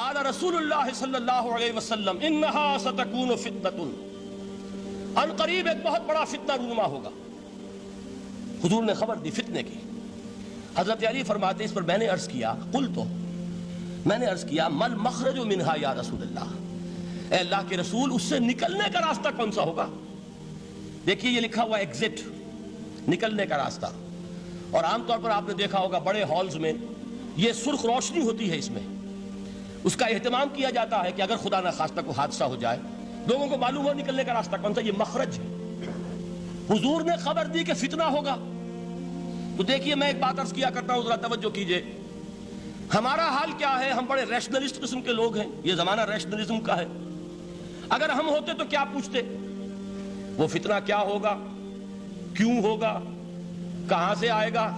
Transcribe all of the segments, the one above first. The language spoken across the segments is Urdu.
قال رسول اللہ صلی اللہ علیہ وسلم انہا ستکون فتنۃ، ان قریب ایک بہت بڑا فتنہ رونما ہوگا۔ حضور نے خبر دی فتنے کی۔ حضرت علی فرماتے اس پر میں نے عرض کیا، میں نے عرض کیا مل مخرج منہا یا رسول اللہ، اے اللہ کے رسول اس سے نکلنے کا راستہ کون سا ہوگا؟ دیکھیے یہ لکھا ہوا ایگزٹ، نکلنے کا راستہ۔ اور عام طور پر آپ نے دیکھا ہوگا بڑے ہالز میں یہ سرخ روشنی ہوتی ہے، اس میں اس کا اہتمام کیا جاتا ہے کہ اگر خدا نخواستہ کو حادثہ ہو جائے لوگوں کو معلوم ہو نکلنے کا راستہ کون سا، یہ مخرج ہے۔ حضور نے خبر دی کہ فتنہ ہوگا۔ تو دیکھیے میں ایک بات عرض کیا کرتا ہوں، ذرا توجہ کیجئے، ہمارا حال کیا ہے؟ ہم بڑے ریشنلسٹ قسم کے لوگ ہیں، یہ زمانہ ریشنلزم کا ہے۔ اگر ہم ہوتے تو کیا پوچھتے؟ وہ فتنہ کیا ہوگا، کیوں ہوگا، کہاں سے آئے گا؟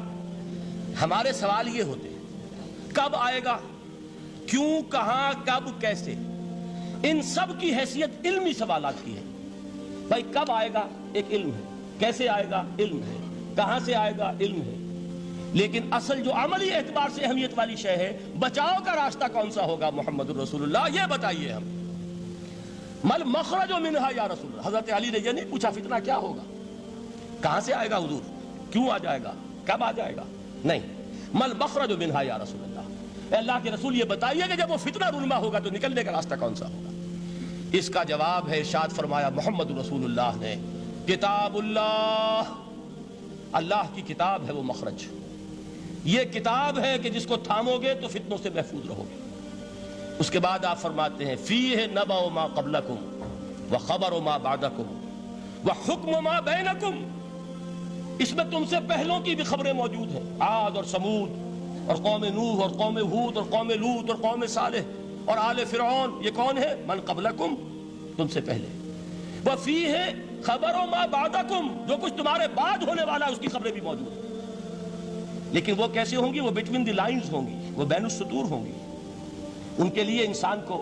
ہمارے سوال یہ ہوتے کب آئے گا، کیوں، کہاں، کب، کیسے۔ ان سب کی حیثیت علمی سوالات کی ہے۔ بھائی کب آئے گا ایک علم ہے، کیسے آئے گا علم ہے، کہاں سے آئے گا علم ہے، لیکن اصل جو عملی اعتبار سے اہمیت والی شے ہے، بچاؤ کا راستہ کون سا ہوگا محمد الرسول اللہ، یہ بتائیے ہم۔ مل مخرج منہا یا رسول اللہ، حضرت علی نے یہ نہیں پوچھا فتنہ کیا ہوگا، کہاں سے آئے گا حضور، کیوں آ جائے گا، کب آ جائے گا، نہیں، مل مخرج منہا یا رسول اللہ، اے اللہ کے رسول یہ بتائیے کہ جب وہ فتنہ رونما ہوگا تو نکلنے کا راستہ کون سا ہوگا۔ اس کا جواب ہے، ارشاد فرمایا محمد رسول اللہ نے، کتاب اللہ، اللہ کی کتاب ہے وہ مخرج، یہ کتاب ہے کہ جس کو تھامو گے تو فتنوں سے محفوظ رہو گے۔ اس کے بعد آپ فرماتے ہیں فیہ نبأ ما قبلکم وخبر ما بعدکم وحکم ما بینکم، اس میں تم سے پہلوں کی بھی خبریں موجود ہیں، عاد اور سمود اور قوم نوح اور قوم ہود اور قوم لوط اور قوم صالح اور آل فرعون، یہ کون ہے؟ من قبلکم، تم سے پہلے۔ وفیہ خبر ما بعدکم، جو کچھ تمہارے بعد ہونے والا ہے اس کی خبریں بھی موجود ہیں، لیکن وہ کیسے ہوں گی؟ وہ بٹوین دی لائنز ہوں گی، وہ بین السطور ہوں گی۔ ان کے لیے انسان کو،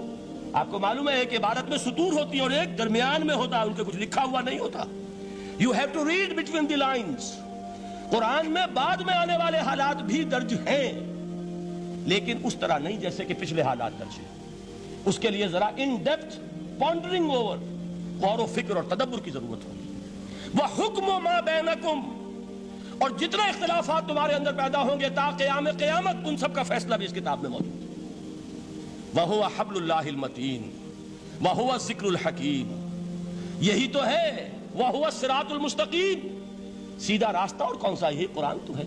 آپ کو معلوم ہے کہ عبارت میں سطور ہوتی ہیں اور ایک درمیان میں ہوتا ہے، ان کے کچھ لکھا ہوا نہیں ہوتا۔ You have to read between the lines۔ قرآن میں بعد میں آنے والے حالات بھی درج ہیں، لیکن اس طرح نہیں جیسے کہ پچھلے حالات درج ہیں۔ اس کے لیے ذرا ان ڈیپتھ پونڈرنگ اوور، غور و فکر اور تدبر کی ضرورت ہوگی۔ وَحُکْمُ مَا بَيْنَكُمْ، اور جتنے اختلافات تمہارے اندر پیدا ہوں گے تا قیام قیامت، ان سب کا فیصلہ بھی اس کتاب میں موجود ہے۔ وَهُوَ حَبْلُ اللَّهِ الْمَتِينُ وَهُوَ الذِّكْرُ الْحَكِيمُ، یہی تو ہے وَهُوَ الصِّرَاطُ الْمُسْتَقِيمُ، سیدھا راستہ اور کون سا؟ یہی قرآن تو ہے۔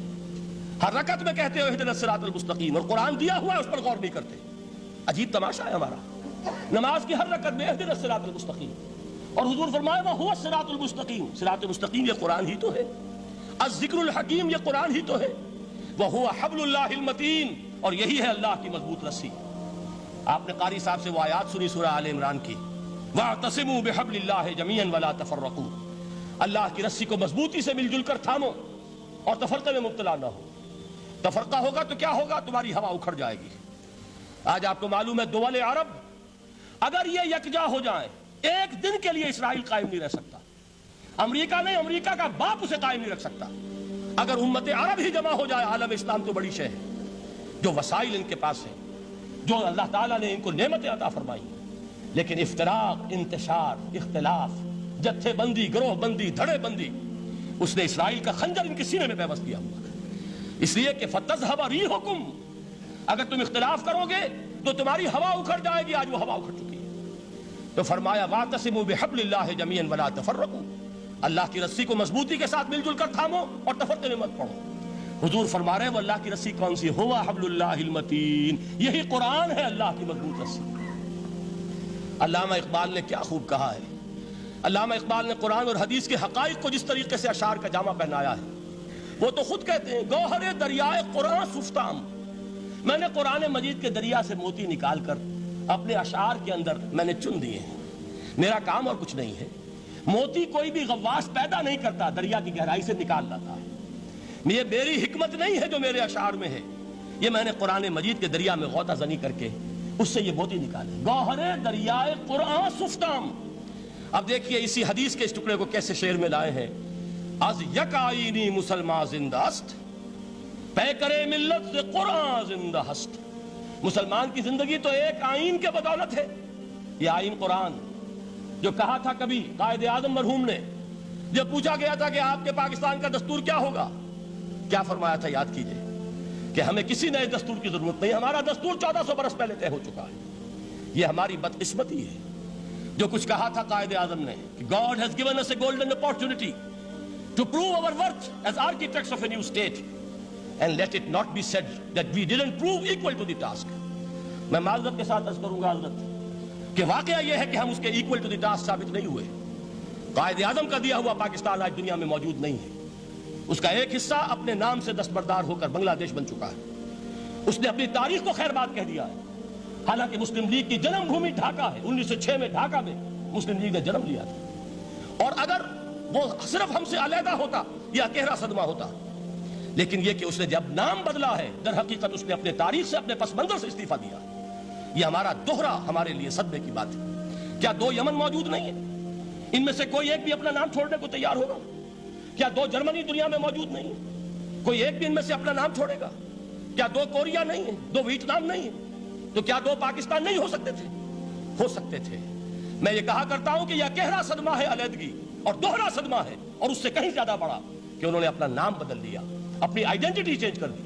ہر رکعت میں کہتے ہو اهْدِنَا الصِّرَاطَ الْمُسْتَقِيمُ، اور قرآن دیا ہوا ہے اس پر غور نہیں کرتے۔ عجیب تماشا ہے ہمارا، نماز کی ہر رکعت میں اهْدِنَا الصِّرَاطَ الْمُسْتَقِيمُ، اور حضور فرمایا وَهُوَ الصِّرَاطُ الْمُسْتَقِيمُ، صراط مستقیم یہ قرآن ہی تو ہے۔ الذکر الحکیم یہ قرآن ہی تو ہے۔ وَهُوَ حَبْلُ اللَّهِ الْمَتِينُ، اور یہی ہے اللہ کی مضبوط رسی۔ آپ نے قاری صاحب سے وہ آیات سنی سورہ آل عمران کی، وَاعْتَصِمُوا بِحَبْلِ اللَّهِ جَمِيعًا وَلَا تَفَرَّقُوا، اللہ کی رسی کو مضبوطی سے مل جل کر تھامو اور تفرقے میں مبتلا نہ ہو۔ تفرقہ ہوگا تو کیا ہوگا؟ تمہاری ہوا اکھڑ جائے گی۔ آج آپ کو معلوم ہے دول عرب اگر یہ یکجا ہو جائیں، ایک دن کے لیے اسرائیل قائم نہیں رہ سکتا، امریکہ نہیں، امریکہ کا باپ اسے قائم نہیں رکھ سکتا۔ اگر امت عرب ہی جمع ہو جائے، عالم اسلام تو بڑی شے ہے، جو وسائل ان کے پاس ہیں، جو اللہ تعالیٰ نے ان کو نعمتیں عطا فرمائی، لیکن افتراق، انتشار، اختلاف، جتھے بندی، گروہ بندی، دھڑے بندی، اس نے اسرائیل کا خنجر ان کے سینے میں پیوست کیا ہوا ہے۔ اس لیے کہ فَتَذْهَبَ رِيحُكُمْ، اگر تم اختلاف کرو گے تو تمہاری ہوا اکھڑ جائے گی۔ آج وہ ہوا اکھڑ چکی ہے۔ تو فرمایا وَاعْتَصِمُوا بِحَبْلِ اللَّهِ جَمِيعًا وَلَا تَفَرَّقُوا، اللہ کی رسی کو مضبوطی کے ساتھ مل جل کر تھامو اور تفرقے میں مت پڑو۔ حضور فرما رہے ہیں وہ اللہ کی رسی کون سی؟ ہوا حبل اللہ المتین، یہی قرآن ہے اللہ کی مضبوط رسی۔ علامہ اقبال نے کیا خوب کہا ہے، علامہ اقبال نے قرآن اور حدیث کے حقائق کو جس طریقے سے اشعار کا جامہ پہنایا ہے، وہ تو خود کہتے ہیں گوہر دریائے قرآن سفتام، میں نے قرآن مجید کے دریا سے موتی نکال کر اپنے اشعار کے اندر میں نے چن دیے ہیں۔ میرا کام اور کچھ نہیں ہے، موتی کوئی بھی غواص پیدا نہیں کرتا، دریا کی گہرائی سے نکال لاتا ہے۔ یہ میری حکمت نہیں ہے جو میرے اشعار میں ہے، یہ میں نے قرآن مجید کے دریا میں غوطہ زنی کر کے اس سے یہ موتی نکالے۔ گوہر دریائے قرآن سفتام۔ اب دیکھیے اسی حدیث کے اس ٹکڑے کو کیسے شعر میں لائے ہیں۔ از یک آئینی مسلمان زندہ است، پے کرے ملت سے قرآن زندہ ہست، مسلمان کی زندگی تو ایک آئین کے بدولت ہے، یہ آئین قرآن، جو کہا تھا کبھی قائد اعظم مرحوم نے جب پوچھا گیا تھا کہ آپ کے پاکستان کا دستور کیا ہوگا، کیا فرمایا تھا؟ یاد کیجئے کہ ہمیں کسی نئے دستور کی ضرورت نہیں، ہمارا دستور 1400 برس پہلے طے ہو چکا ہے۔ یہ ہماری بدقسمتی ہے جو کچھ کہا تھا قائد اعظم نے کہ God has given us a golden opportunity to prove our worth as architects of a new state and let it not be said that we didn't prove equal to the task۔ میں معذرت کے ساتھ عرض کروں گا حضرت کہ واقعہ یہ ہے کہ ہم اس کے equal to the task ثابت نہیں ہوئے۔ قائد اعظم کا دیا ہوا پاکستان آج دنیا میں موجود نہیں ہے، اس کا ایک حصہ اپنے نام سے دستبردار ہو کر بنگلہ دیش بن چکا ہے، اس نے اپنی تاریخ کو خیر بات کہہ دیا ہے، حالانکہ مسلم لیگ کی جنم بھومی ڈھاکہ ہے، 1906 میں ڈھاکہ میں مسلم لیگ نے جنم لیا تھا، اور اگر وہ صرف ہم سے علیحدہ ہوتا یہ گہرا صدمہ ہوتا، لیکن یہ کہ اس نے جب نام بدلا ہے در حقیقت اس نے اپنے تاریخ سے اپنے پس منظر سے استعفیٰ دیا، یہ ہمارا دوہرا ہمارے لیے صدمے کی بات ہے۔ کیا 2 یمن موجود نہیں ہیں؟ ان میں سے کوئی ایک بھی اپنا نام چھوڑنے کو تیار ہوگا؟ کیا 2 جرمنی دنیا میں موجود نہیں ہیں؟ کوئی ایک بھی ان میں سے اپنا نام چھوڑے گا؟ کیا 2 کوریا نہیں ہیں؟ 2 ویتنام نہیں ہیں؟ تو کیا 2 پاکستان نہیں ہو سکتے تھے؟ ہو سکتے تھے۔ میں یہ کہا کرتا ہوں کہ یہ گہرا صدمہ ہے علیحدگی، اور دوہرا صدمہ ہے، اور اس سے کہیں زیادہ بڑا کہ انہوں نے اپنا نام بدل دیا، اپنی آئیڈینٹی چینج کر دی،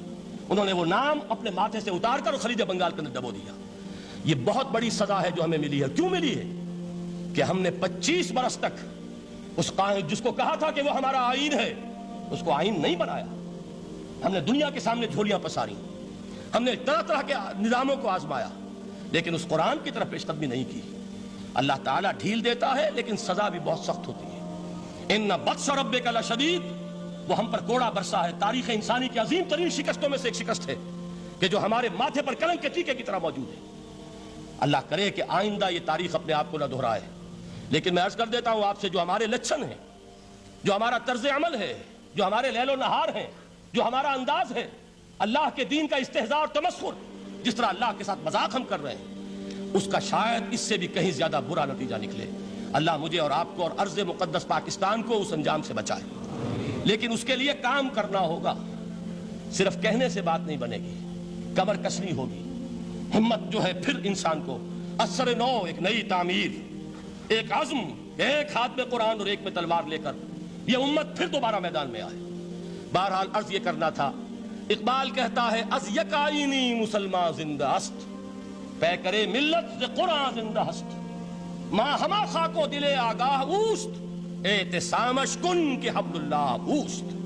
انہوں نے وہ نام اپنے ماتھے سے اتار کر خلیج بنگال کے اندر ڈبو دیا۔ یہ بہت بڑی سزا ہے جو ہمیں ملی ہے۔ کیوں ملی ہے؟ کہ ہم نے 25 برس تک اس قائد جس کو کہا تھا کہ وہ ہمارا آئین ہے، اس کو آئین نہیں بنایا۔ ہم نے دنیا کے سامنے جھولیاں پساری، ہم نے طرح طرح کے نظاموں کو آزمایا، لیکن اس قرآن کی طرف پیش قدمی نہیں کی۔ اللہ تعالیٰ ڈھیل دیتا ہے لیکن سزا بھی بہت سخت ہوتی ہے۔ ان بطش ربک لشدید، وہ ہم پر کوڑا برسا ہے۔ تاریخ انسانی کی عظیم ترین شکستوں میں سے ایک شکست ہے کہ جو ہمارے ماتھے پر کلنک کے ٹیکے کی طرح موجود ہے۔ اللہ کرے کہ آئندہ یہ تاریخ اپنے آپ کو نہ دہرائے، لیکن میں عرض کر دیتا ہوں آپ سے، جو ہمارے لچھن ہیں، جو ہمارا طرز عمل ہے، جو ہمارے لیل و نہار ہیں، جو ہمارا انداز ہے، اللہ کے دین کا استہزاء اور تمسخر، جس طرح اللہ کے ساتھ مذاق ہم کر رہے ہیں، اس کا شاید اس سے بھی کہیں زیادہ برا نتیجہ نکلے۔ اللہ مجھے اور آپ کو اور ارض مقدس پاکستان کو اس انجام سے بچائے، لیکن اس کے لیے کام کرنا ہوگا۔ صرف کہنے سے بات نہیں بنے گی، کمر کسنی ہوگی، ہمت جو ہے پھر انسان کو اثر نو، ایک نئی تعمیر، ایک عزم، ایک ہاتھ میں قرآن اور ایک میں تلوار لے کر یہ امت پھر دوبارہ میدان میں آئے۔ بہرحال عرض یہ کرنا تھا، اقبال کہتا ہے از یک آئینی مسلمان زندہ است، پے کرے ملت ز قرآن زندہ است، ماں ہما خاک و دل آگاہ اوست، اعتصامش کن کہ حبل اللہ اوست۔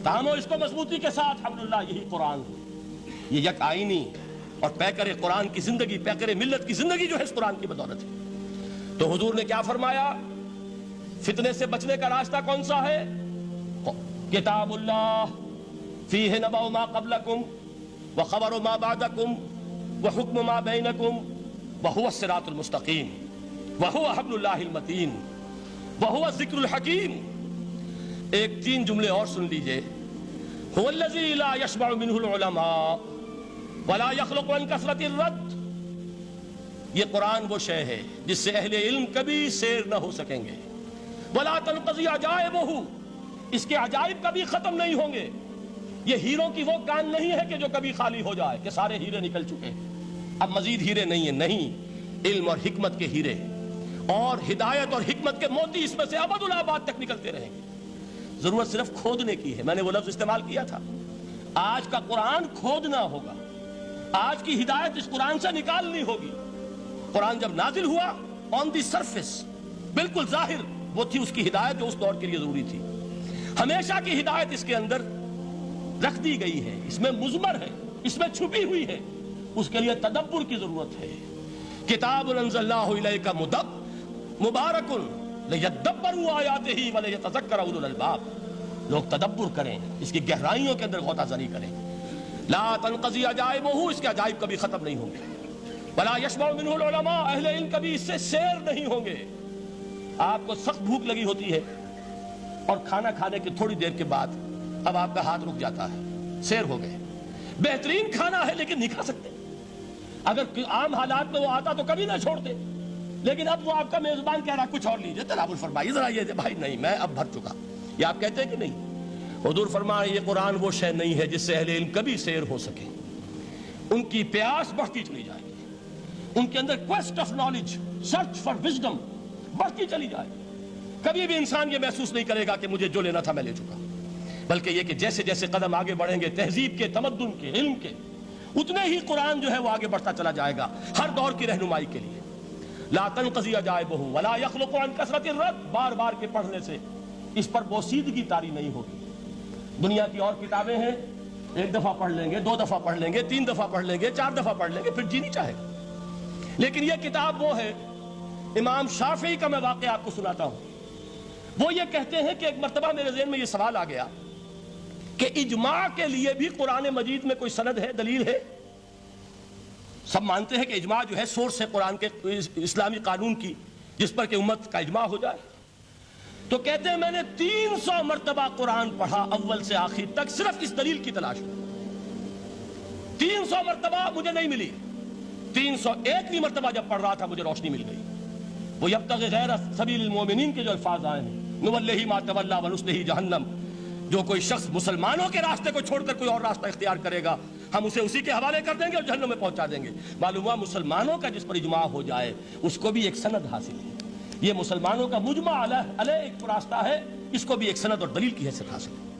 تامو اس کو مضبوطی کے ساتھ، حبل اللہ یہی قرآن ہے، یہ یک آئینی اور پے کرے قرآن کی زندگی، پے کرے ملت کی زندگی جو ہے اس قرآن کی بدولت ہے۔ تو حضور نے کیا فرمایا؟ فتنے سے بچنے کا راستہ کون سا ہے؟ کتاب اللہ فیہ نبأ ما قبلکم وخبر ما بعدکم وحکم ما بینکم وہو الصراط المستقیم وہو حبل اللہ المتین وہو الذکر الحکیم۔ ایک 3 جملے اور سن لیجئے۔ هو الذی لا یشبع منہ العلماء ولا یخلق عن کثرت الرد۔ یہ قرآن وہ شے ہے جس سے اہل علم کبھی سیر نہ ہو سکیں گے۔ ولا تنقضی عجائبہ، اس کے عجائب کبھی ختم نہیں ہوں گے۔ یہ ہیروں کی وہ کان نہیں ہے کہ جو کبھی خالی ہو جائے کہ سارے ہیرے نکل چکے اب مزید ہیرے نہیں ہیں، نہیں، علم اور حکمت کے ہیرے اور ہدایت اور حکمت کے موتی اس میں سے ابد الآباد تک نکلتے رہیں گے۔ ضرورت صرف کھودنے کی ہے۔ میں نے وہ لفظ استعمال کیا تھا، آج کا قرآن کھودنا ہوگا، آج کی ہدایت اس قرآن سے نکالنی ہوگی۔ قرآن جب نازل ہوا آن دی سرفیس، بالکل ظاہر وہ تھی اس کی ہدایت جو اس دور کے لیے ضروری تھی۔ ہمیشہ کی ہدایت اس کے اندر رکھ دی گئی ہے، اس میں مضمر ہے، اس میں چھپی ہوئی ہے، اس کے لیے تدبر کی ضرورت ہے۔ کتاب انزلناہ الیک مبارک لیدبروا آیاتہ ولیتذکر اولو الالباب۔ لوگ تدبر کریں، اس کی گہرائیوں کے اندر غوطہ زنی کریں۔ لا تنقضی عجائبہ، اس کے عجائب کبھی ختم نہیں ہوں گے۔ ولا یشبع منہ العلماء، اہل علم کبھی اس سے سیر نہیں ہوں گے۔ آپ کو سخت بھوک لگی ہوتی ہے اور کھانا کھانے کے تھوڑی دیر کے بعد اب آپ کا ہاتھ رک جاتا ہے، سیر ہو گئے، بہترین کھانا ہے لیکن نہیں کھا سکتے۔ اگر عام حالات میں وہ آتا تو کبھی نہ چھوڑتے، لیکن اب وہ آپ کا میزبان کہہ رہا کچھ اور لیجئے، تناول فرمائیے ذرا یہ بھائی نہیں میں اب بھر چکا، یہ آپ کہتے ہیں کہ نہیں؟ حضور فرمائے یہ قرآن وہ شے نہیں ہے جس سے اہل علم کبھی سیر ہو سکے۔ ان کی پیاس بڑھتی چلی جائے گی، ان کے اندر quest of knowledge, search for wisdom بڑھتی چلی جائے گی۔ کبھی بھی انسان یہ محسوس نہیں کرے گا کہ مجھے جو لینا تھا میں لے چکا، بلکہ یہ کہ جیسے جیسے قدم آگے بڑھیں گے تہذیب کے، تمدن کے، علم کے، اتنے ہی قرآن جو ہے وہ آگے بڑھتا چلا جائے گا ہر دور کی رہنمائی کے لیے۔ لا تنقضی عجائبہ ولا یخلق عن کثرت الرد، بار بار کے پڑھنے سے اس پر بوسیدگی طاری نہیں ہوگی۔ دنیا کی اور کتابیں ہیں، ایک دفعہ پڑھ لیں گے، 2 دفعہ پڑھ لیں گے، 3 دفعہ پڑھ لیں گے، 4 دفعہ پڑھ لیں گے، پھر جی نہیں چاہے گا۔ لیکن یہ کتاب وہ ہے، امام شافعی کا میں واقعہ آپ کو سناتا ہوں۔ وہ یہ کہتے ہیں کہ ایک مرتبہ میرے ذہن میں یہ سوال آ گیا کہ اجماع کے لیے بھی قرآن مجید میں کوئی سند ہے، دلیل ہے؟ سب مانتے ہیں کہ اجماع جو ہے سورس ہے قرآن کے اسلامی قانون کی، جس پر کہ امت کا اجماع ہو جائے۔ تو کہتے ہیں میں نے 300 مرتبہ قرآن پڑھا اول سے آخر تک، صرف اس دلیل کی تلاش میں۔ 300 مرتبہ مجھے نہیں ملی، 301ویں مرتبہ جب پڑھ رہا تھا مجھے روشنی مل گئی۔ وہ یبتغی غیر سبیل المومنین کے جو الفاظ آئے ہیں، نولیہ ما تولی ونصلہ جہنم، جو کوئی شخص مسلمانوں کے راستے کو چھوڑ کر کوئی اور راستہ اختیار کرے گا ہم اسے اسی کے حوالے کر دیں گے اور جہنم میں پہنچا دیں گے۔ معلوم ہوا مسلمانوں کا جس پر اجماع ہو جائے اس کو بھی ایک سند حاصل ہے۔ یہ مسلمانوں کا مجمع علیہ ایک راستہ ہے، اس کو بھی ایک سند اور دلیل کی حیثیت حاصل ہے۔